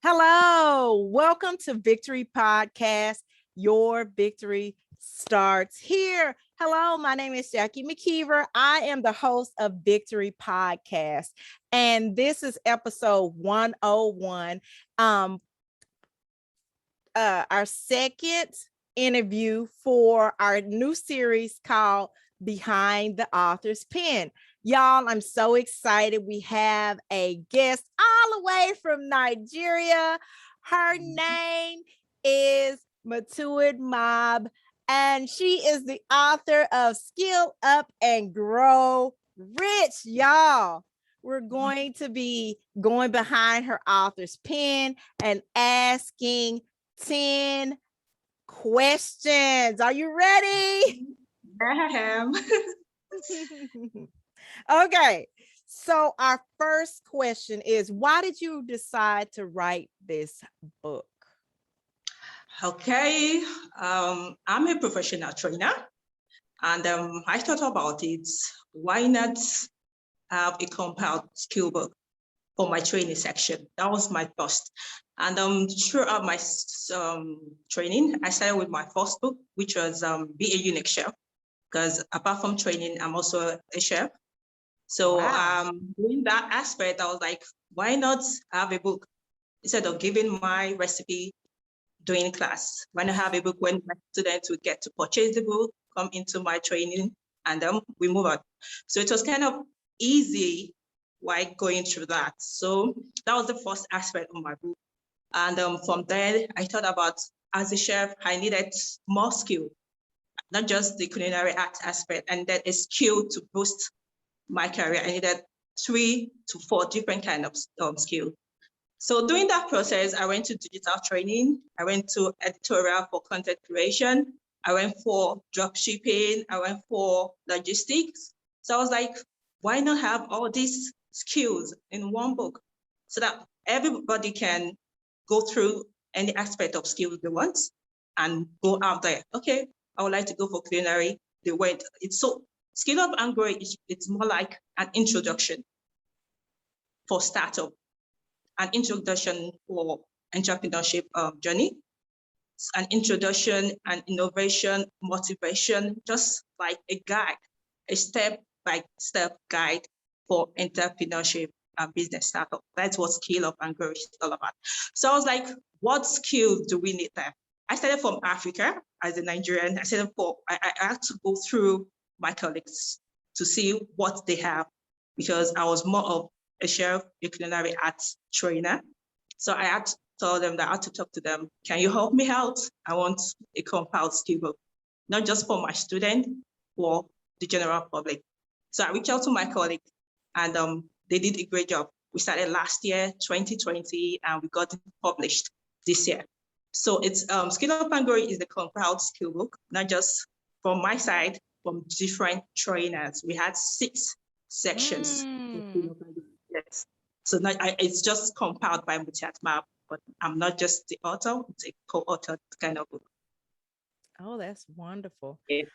Hello, welcome to Victory Podcast. Your victory starts here. Hello, my name is Jackie McKeever. I am the host of Victory Podcast, and this is episode 101. Our second interview for our new series called Behind the Author's Pen. Y'all, I'm so excited. We have a guest all the way from Nigeria. Her name is Mutiat Mab, and she is the author of Skill Up and Grow Rich, y'all. We're going to be going behind her author's pen and asking 10 questions. Are you ready? I am. Okay, so our first question is, why did you decide to write this book? Okay, I'm a professional trainer, and I thought about it. Why not have a compound skill book for my training section? That was my first. And throughout my training, I started with my first book, which was Be a Unique Chef, because apart from training, I'm also a chef. So Wow. doing that aspect, I was like, why not have a book instead of giving my recipe during class? Why not have a book when my students would get to purchase the book, come into my training, and then we move on. So it was kind of easy while going through that. So that was the first aspect of my book. And from there, I thought about, as a chef, I needed more skill, not just the culinary art aspect, and that a skill to boost my career. I needed 3 to 4 different kind of skill. So during that process, I went to digital training. I went to editorial for content creation. I went for dropshipping. I went for logistics. So I was like, why not have all these skills in one book so that everybody can go through any aspect of skills they want and go out there. Okay, I would like to go for culinary. They went. It's so Skill Up and Grow, it's more like an introduction for startup, an introduction for entrepreneurship journey, an introduction and innovation, motivation, just like a guide, a step-by-step guide for entrepreneurship and business startup. That's what Skill Up and Grow is all about. So I was like, what skills do we need there? I started from Africa as a Nigerian. I had to go through my colleagues to see what they have, because I was more of a chef, a culinary arts trainer. So I had to tell them that I had to talk to them. Can you help me out? I want a compound skill book, not just for my student, for the general public. So I reached out to my colleagues, and they did a great job. We started last year, 2020, and we got it published this year. So it's Skill Up and Grow is the compound skill book, not just from my side, from different trainers. We had 6 sections. Yes. So it's just compiled by Mutiat Mab, but I'm not just the author, it's a co-author kind of book. Oh, that's wonderful. Yeah.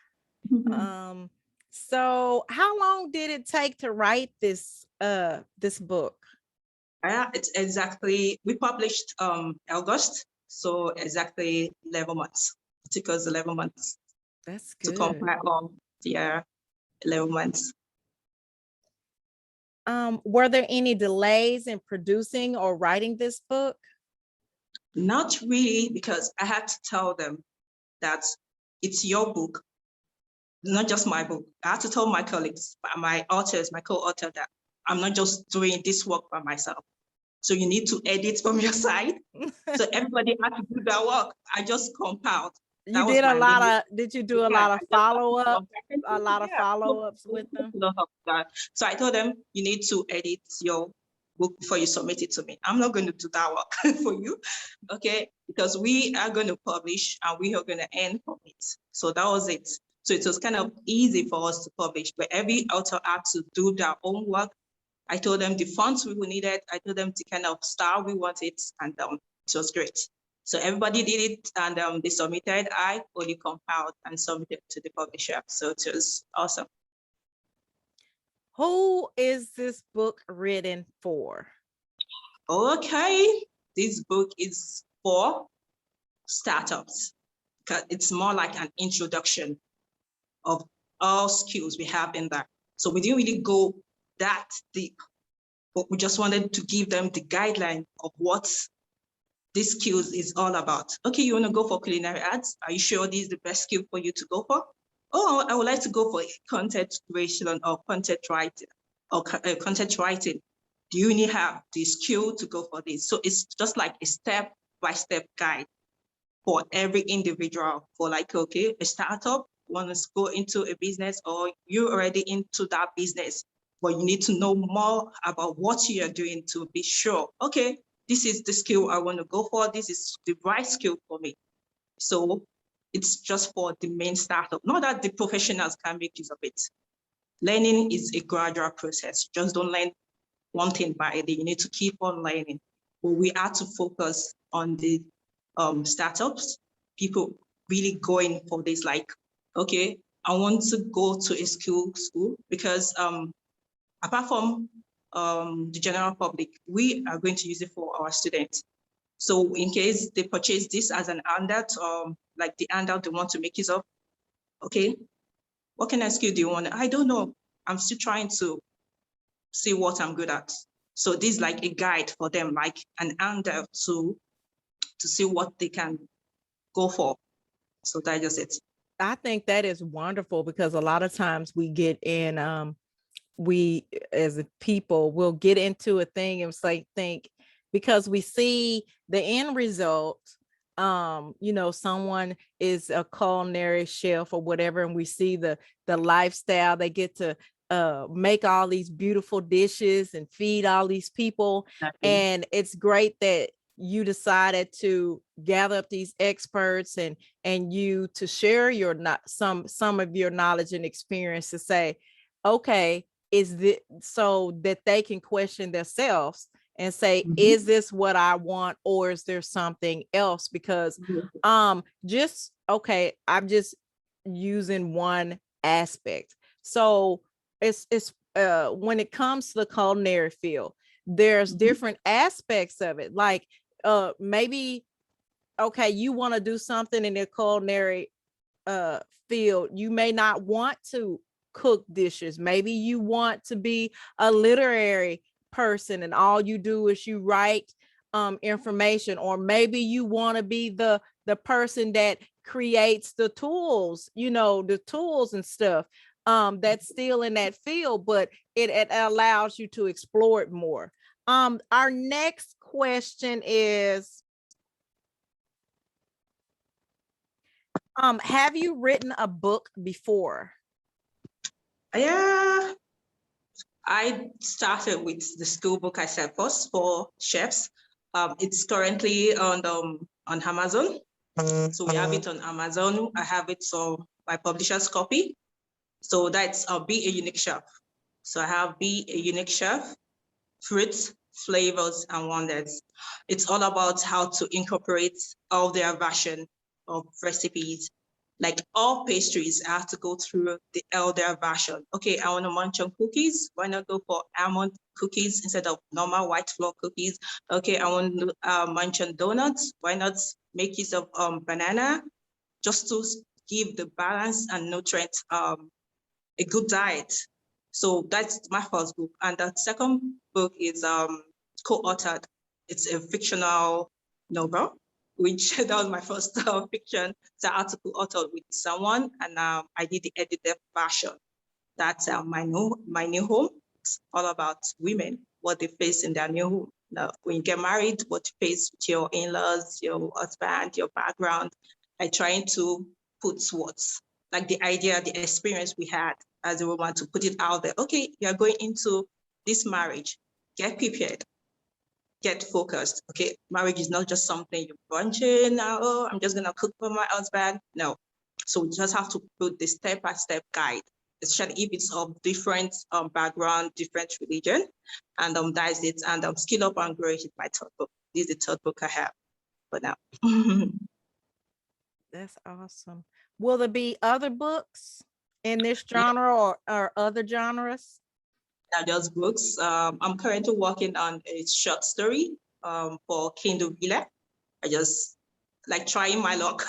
So how long did it take to write this book? It's exactly, we published August, so exactly 11 months. It took us 11 months. That's to good. compile 11 months. Were there any delays in producing or writing this book? Not really, because I had to tell them that it's your book, not just my book. I had to tell my colleagues, my authors, my co-author, that I'm not just doing this work by myself. So you need to edit from your side. So everybody had to do their work. I just compiled. You did a lot of, did you do a lot of follow-up, a lot of follow-ups with them? So I told them, you need to edit your book before you submit it to me. I'm not going to do that work for you, okay? Because we are going to publish and we are going to earn from it. So that was it. So it was kind of easy for us to publish, but every author had to do their own work. I told them the fonts we needed. I told them the kind of style we wanted, and it was great. So everybody did it, and they submitted. I only compiled and submitted to the publisher. So it was awesome. Who is this book written for? Okay, this book is for startups, because it's more like an introduction of all skills we have in that. So we didn't really go that deep, but we just wanted to give them the guideline of what this skills is all about. Okay, you want to go for culinary arts? Are you sure this is the best skill for you to go for? Oh, I would like to go for content creation or content writing content writing. Do you need have the skill to go for this? So it's just like a step-by-step guide for every individual, for like, okay, a startup wants to go into a business, or you're already into that business, but you need to know more about what you are doing to be sure, okay, this is the skill I want to go for. This is the right skill for me. So it's just for the main startup, not that the professionals can make use of it. Learning is a gradual process. Just don't learn one thing by a day. You need to keep on learning. But we have to focus on the startups, people really going for this, like, okay, I want to go to a school because apart from the general public, we are going to use it for our students. So in case they purchase this as an handout, like the handout they want to make use of, okay, what kind of skill do you want? I don't know. I'm still trying to see what I'm good at. So this is like a guide for them, like an handout to see what they can go for. So that's just it. I think that is wonderful, because a lot of times we get in, we as a people will get into a thing and say, think, because we see the end result, you know, someone is a culinary chef or whatever, and we see the lifestyle they get to make all these beautiful dishes and feed all these people. Exactly. And it's great that you decided to gather up these experts and you to share your some of your knowledge and experience to say, okay, is this, so that they can question themselves and say, is this what I want, or is there something else? Because just okay, I'm just using one aspect. So it's when it comes to the culinary field, there's different aspects of it. Like maybe, okay, you want to do something in the culinary field, you may not want to cook dishes. Maybe you want to be a literary person and all you do is you write information, or maybe you want to be the person that creates the tools, you know, the tools and stuff, that's still in that field, but it allows you to explore it more. Our next question is, have you written a book before? Yeah, I started with the school book I said first for chefs. It's currently on Amazon. So we have it on Amazon. I have it on my publisher's copy. So that's Be a Unique Chef. So I have Be a Unique Chef, Fruits, Flavors, and Wonders. It's all about how to incorporate all their version of recipes. Like all pastries, I have to go through the elder version. Okay, I want to munch on cookies. Why not go for almond cookies instead of normal white flour cookies? Okay, I want to munch on donuts. Why not make use of banana, just to give the balance and nutrient a good diet. So that's my first book. And the second book is co-authored. It's a fictional novel, which that was my first fiction. So I had to co-author with someone, and I did the edited version. That's my new home. It's all about women, what they face in their new home. Now, when you get married, what you face with your in-laws, your husband, your background, like trying to put what's like the idea, the experience we had as a woman, to put it out there. Okay, you're going into this marriage, get prepared, get focused. Okay, marriage is not just something you're bunching, oh, I'm just gonna cook for my husband. No, so we just have to put the step-by-step guide, especially if it's of different background, different religion, and that's it. And Skill Up and Grow is my third book. This is the third book I have for now. That's awesome. Will there be other books in this genre or other genres? Not just books. I'm currently working on a short story for Kindle Reader. I just like trying my luck,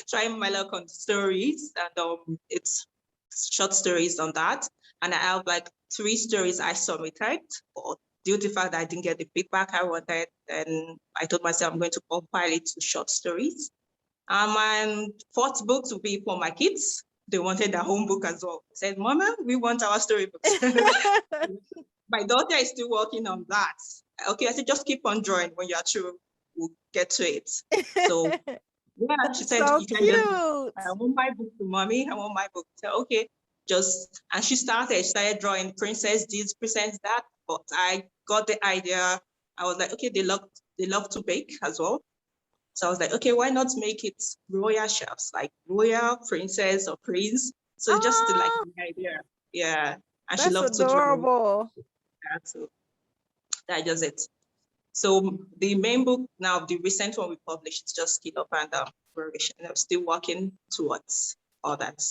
trying my luck on stories, and it's short stories on that. And I have like 3 stories I submitted, but due to the fact that I didn't get the feedback I wanted, and I told myself I'm going to compile it to short stories. My 4th book to be for my kids. They wanted their home book as well. I said, Mama, we want our storybooks. My daughter is still working on that. Okay, I said, just keep on drawing. When you're through, we'll get to it. So yeah, she said, so you can cute. just, I want my book to mommy. I want my book. So okay, and she started drawing princess this, princess that. But I got the idea. I was like, okay, they love to bake as well. So I was like, okay, why not make it royal chefs, like royal princess or prince? So just to like the idea. Yeah. And she That's loved to draw. adorable. Yeah, so that just it. So the main book now, the recent one we published, it's just Skill Up and Flourish, and I'm still working towards all that.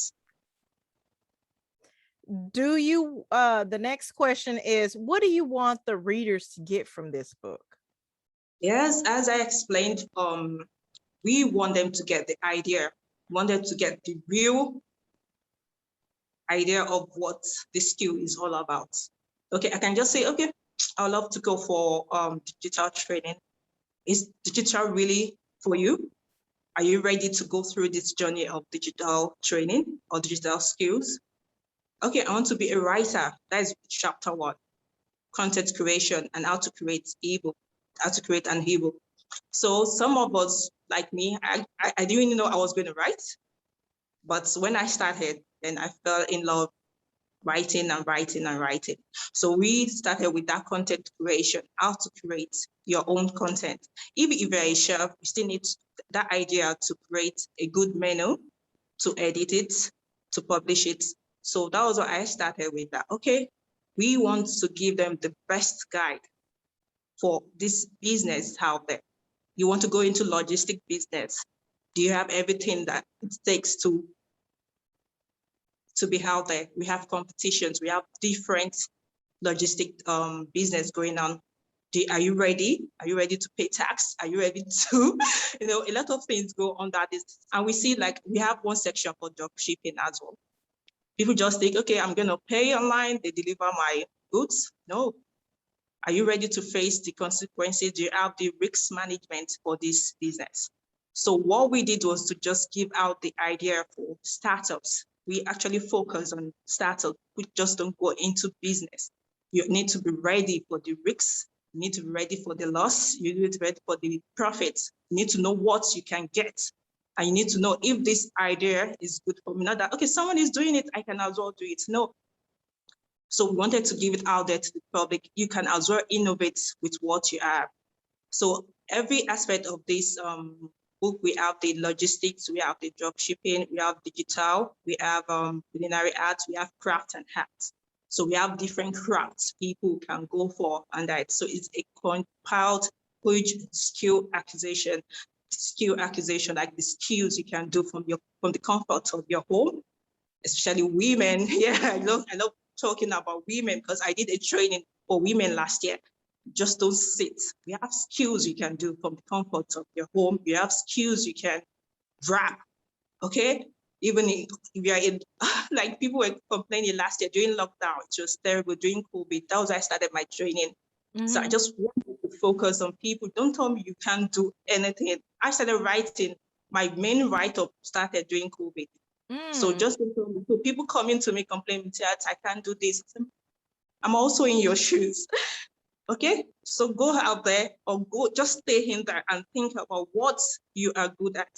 Do you, the next question is, what do you want the readers to get from this book? Yes, as I explained, we want them to get the idea, want them to get the real idea of what the skill is all about. Okay, I can just say, okay, I'd love to go for digital training. Is digital really for you? Are you ready to go through this journey of digital training or digital skills? Okay, I want to be a writer. That is chapter 1, content creation and how to create ebook, how to create an ebook. So some of us, like me, I didn't even know I was going to write. But when I started, then I fell in love writing and writing and writing. So we started with that content creation, how to create your own content. If you're a chef, you still need that idea to create a good menu, to edit it, to publish it. So that was what I started with that. Okay, we want to give them the best guide for this business out there. You want to go into logistic business. Do you have everything that it takes to be out there? We have competitions. We have different logistic business going on. Are you ready? Are you ready to pay tax? Are you ready to, a lot of things go under this. And we see like we have one section for dropshipping as well. People just think, okay, I'm going to pay online. They deliver my goods. No. Are you ready to face the consequences? Do you have the risk management for this business? So what we did was to just give out the idea for startups. We actually focus on startups. We just don't go into business. You need to be ready for the risks. You need to be ready for the loss. You need to be ready for the profits. You need to know what you can get. And you need to know if this idea is good for me. Not that, okay, someone is doing it, I can as well do it. No. So we wanted to give it out there to the public. You can as well innovate with what you have. So every aspect of this book, we have the logistics, we have the drop shipping, we have digital, we have culinary art, we have craft and hats. So we have different crafts people can go for and that. So it's a compiled huge skill acquisition, like the skills you can do from the comfort of your home, especially women. Yeah, I love talking about women because I did a training for women last year. Just don't sit. We have skills you can do from the comfort of your home. You have skills you can wrap, okay? Even if you are in, like people were complaining last year during lockdown, it was terrible during COVID. That was why I started my training. So I just wanted to focus on people. Don't tell me you can't do anything. I started writing. My main write-up started during COVID. So just so people coming to me complaining, I can't do this. I'm also in your shoes. Okay, so go out there or go, just stay in there and think about what you are good at.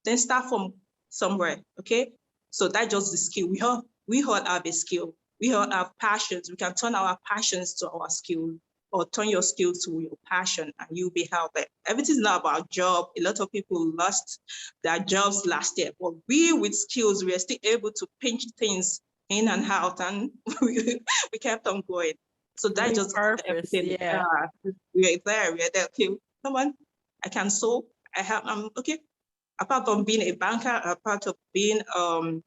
Then start from somewhere, okay? So that's just the skill. We all have a skill. We all have passions. We can turn our passions to our skill or turn your skill to your passion and you'll be out there. Everything's not about job. A lot of people lost their jobs last year, but we with skills, we are still able to pinch things in and out and we kept on going. So that just everything. Yeah. We're there. Okay, come on. I can sew. I'm okay. Apart from being a banker, apart of being an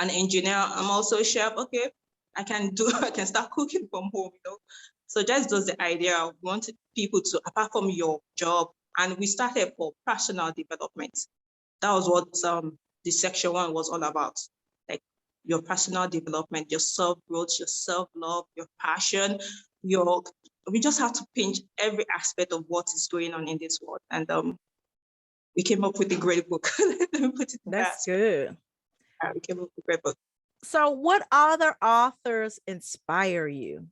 engineer, I'm also a chef. Okay, I can start cooking from home, So just those the idea of wanting people to, apart from your job, and we started for personal development. That was what the section 1 was all about. Like your personal development, your self-growth, your self-love, your passion, we just have to pinch every aspect of what is going on in this world. And we came up with a great book. Let me put it in That's that. good. We came up with a great book. So what other authors inspire you?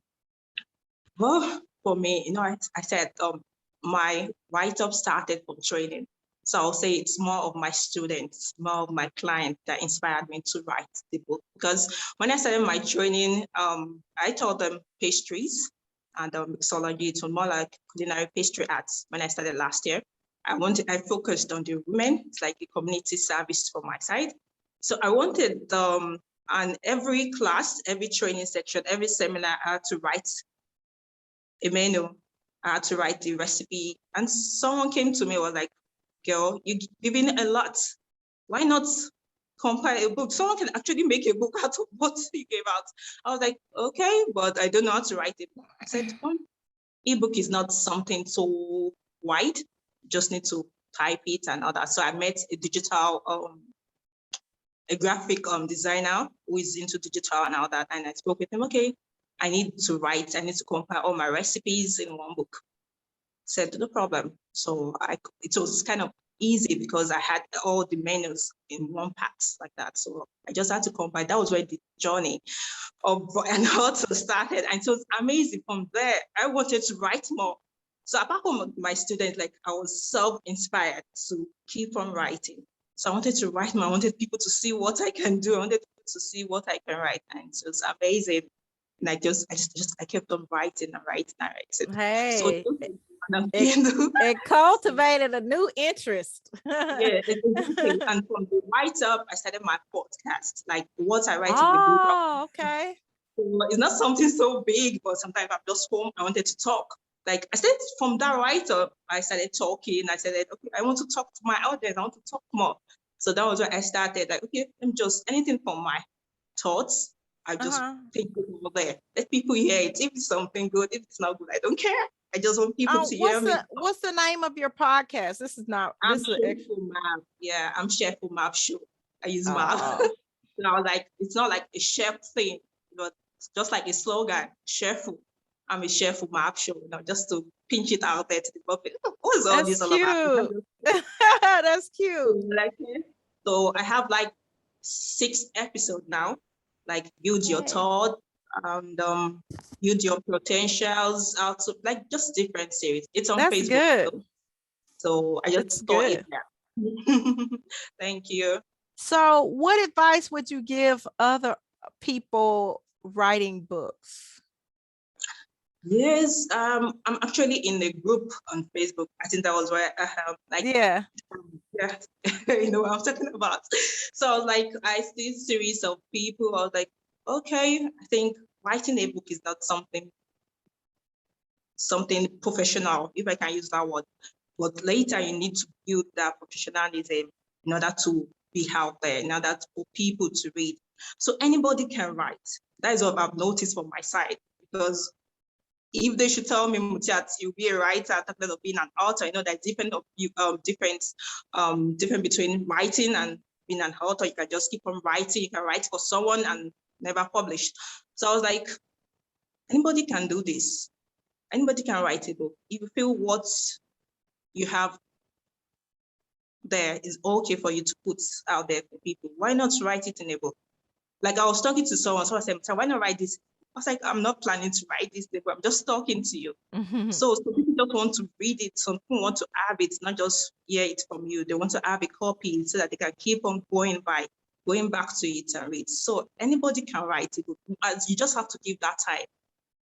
Well, for me, I said my write-up started from training. So I'll say it's more of my students, more of my clients that inspired me to write the book. Because when I started my training, I taught them pastries and mixology. It was more like culinary pastry arts when I started last year. I focused on the women. It's like a community service from my side. So I wanted and every class, every training section, every seminar, I had to write a menu. I had to write the recipe. And someone came to me and was like, girl, you're giving a lot. Why not compile a book? Someone can actually make a book out of what you gave out. I was like, okay, but I don't know how to write it. I said, ebook is not something so wide. You just need to type it and all that. So I met a digital, a graphic designer who is into digital and all that. And I spoke with him, okay, I need to compile all my recipes in one book. Said, no problem. So it was kind of easy because I had all the menus in one part like that. So I just had to compile. That was where the journey of and also started. And so it's amazing. From there, I wanted to write more. So apart from my students, like I was self-inspired to keep on writing. So I wanted to write more. I wanted people to see what I can do. I wanted people to see what I can write. And so it's amazing. And I kept on writing and writing and writing. Hey, So it cultivated a new interest. Yeah, exactly. And from the write-up, I started my podcast, like what I write in the book. Oh, okay. So it's not something so big, but sometimes I'm just home, I wanted to talk. Like I said, from that write-up, I started talking. I said, okay, I want to talk to my audience. I want to talk more. So that was where I started. Like, okay, I'm just anything from my thoughts. I just think it over there. Let people hear it. If it's something good, if it's not good, I don't care. I just want people to hear me. What's the name of your podcast? This is not. I'm Culinary Mab. Yeah, I'm Chef Mab show. I use Mab. So I was like, it's not like a chef thing, but it's just like a slogan, chef. I'm a chef Mab show, just to pinch it out there to the public. What is all this all about? That's cute. So I have like 6 episodes now, like build your thought and build your potentials out, so like just different series. It's on Facebook. Good. So I just thought it there. Thank you. So what advice would you give other people writing books? Yes, I'm actually in a group on Facebook. I think that was where I have you know what I'm talking about. So I see a series of people. I was like, okay, I think writing a book is not something professional, if I can use that word. But later you need to build that professionalism in order to be out there, in order for people to read. So anybody can write. That is what I've noticed from my side, because if they should tell me, Mutiat, you'll be a writer, talking of being an author, there's different between writing and being an author. You can just keep on writing. You can write for someone and never publish. So I was like, anybody can do this. Anybody can write a book. If you feel what you have there is okay for you to put out there for people, why not write it in a book? Like I was talking to someone said, why not write this? I was like, I'm not planning to write this book. I'm just talking to you. So people just want to read it. Some people want to have it, not just hear it from you. They want to have a copy so that they can keep on going back to it and read. So anybody can write a book. You just have to give that time.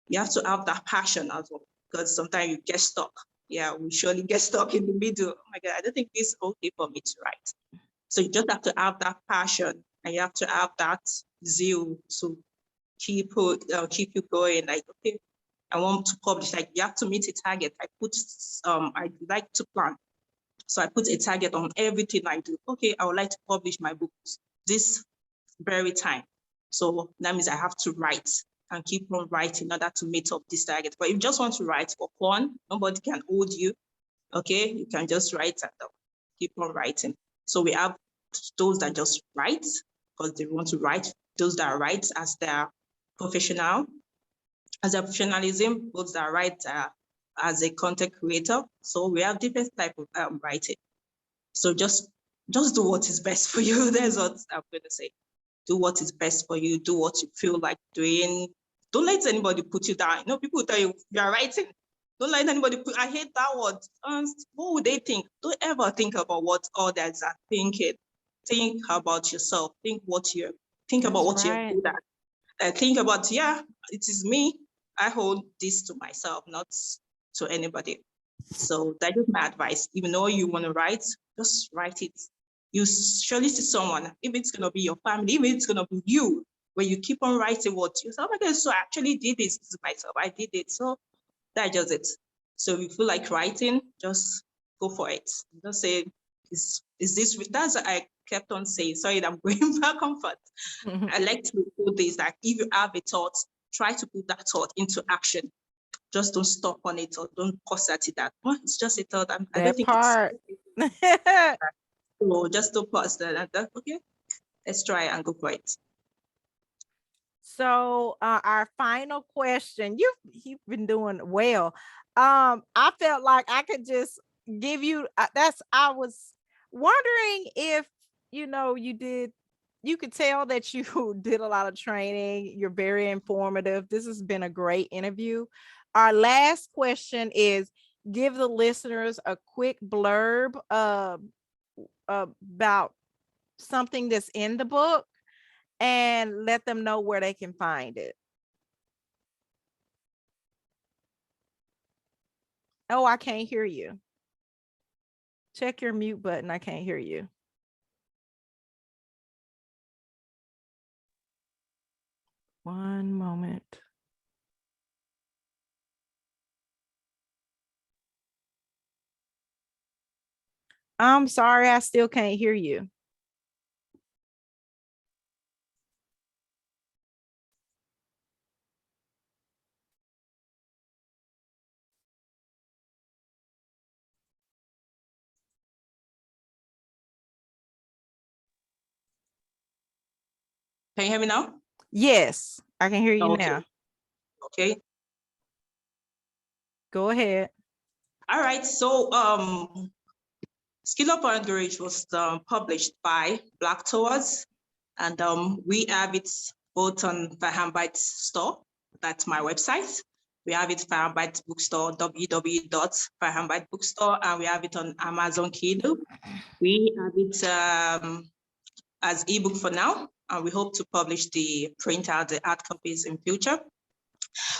You have to have that passion as well, because sometimes you get stuck. Yeah, we surely get stuck in the middle. Oh my God, I don't think this is okay for me to write. So you just have to have that passion, and you have to have that zeal to keep you going. Like, okay, I want to publish. Like, you have to meet a target. I like to plan. So I put a target on everything I do. Okay, I would like to publish my books this very time. So that means I have to write. and keep on writing in order to meet up this target. But if you just want to write for fun, nobody can hold you. Okay, you can just write and keep on writing. So we have those that just write because they want to write, those that write as their professional, as a professionalism, those that write as a content creator. So we have different type of writing. So just do what is best for you. That's what I'm going to say. Do what is best for you. Do what you feel like doing. Don't let anybody put you down. You know, people tell you are writing. Don't let anybody put, I hate that word. What would they think? Don't ever think about what others are thinking. Think about yourself. Think about what you're good at. Think about, yeah, it is me. I hold this to myself, not to anybody. So that is my advice. Even though you want to write, just write it. You surely see someone, if it's going to be your family, if it's going to be you, when you keep on writing what you say, oh my God, so I actually did this to myself. I did it. So that's just it. So if you feel like writing, just go for it. Don't say, is this, that's what I kept on saying. Sorry, I'm going back and forth. I like to put this, that if you have a thought, try to put that thought into action. Just don't stop on it or don't pause at it. That well, it's just a thought. I don't think part. It's so just don't pause that. Okay, let's try and go for it. So our final question, you've been doing well. I felt like I could just give you I was wondering if you could tell that you did a lot of training. You're very informative. This has been a great interview. Our last question is, give the listeners a quick blurb about something that's in the book and let them know where they can find it. Oh, I can't hear you. Check your mute button. I can't hear you. One moment. I'm sorry, I still can't hear you. Can you hear me now? Yes, I can hear you now. Okay. Go ahead. All right. So Skill Up and Encourage was published by Black Towers, and we have it both on Fahrenheit store. That's my website. We have it Fahrenheit Bookstore, www.fahrenheitbookstore, and we have it on Amazon Kindle. We have it as ebook for now, and we hope to publish the printout, the hard copies in future.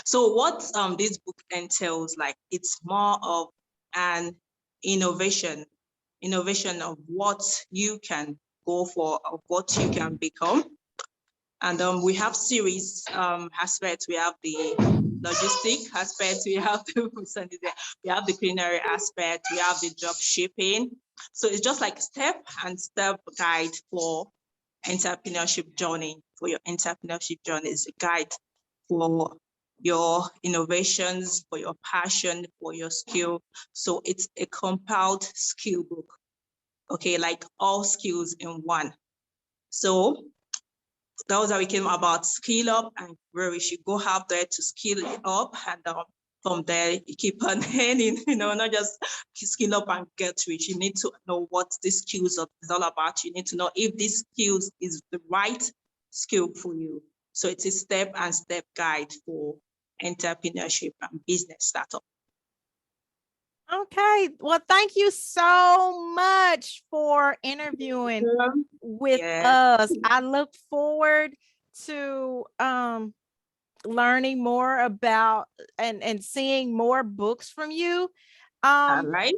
So what this book entails, like, it's more of an innovation of what you can go for, of what you can become. And we have series aspects. We have the logistic aspect. We have the culinary aspect. We have the drop shipping. So it's just like step-and-step guide for entrepreneurship journey. For your entrepreneurship journey, is a guide for your innovations, for your passion, for your skill. So it's a compiled skill book. Okay, like all skills in one. So that was how we came about Skill Up, and where we should go out there to skill it up, and from there you keep on learning, not just skill up and get rich. You need to know what this skills is all about. You need to know if this skills is the right skill for you. So it's a step-and-step guide for entrepreneurship and business startup. Okay, well, thank you so much for interviewing with us. I look forward to learning more about and seeing more books from you. All right.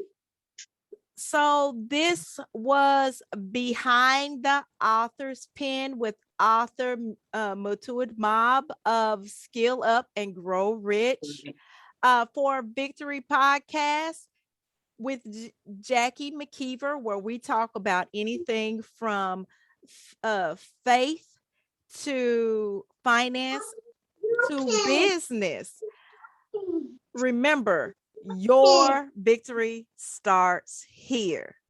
So this was Behind the Author's Pen with author Mutiat Mab of Skill Up and Grow Rich. For Victory Podcast with Jackie McKeever, where we talk about anything from faith to finance to business. Remember, your victory starts here.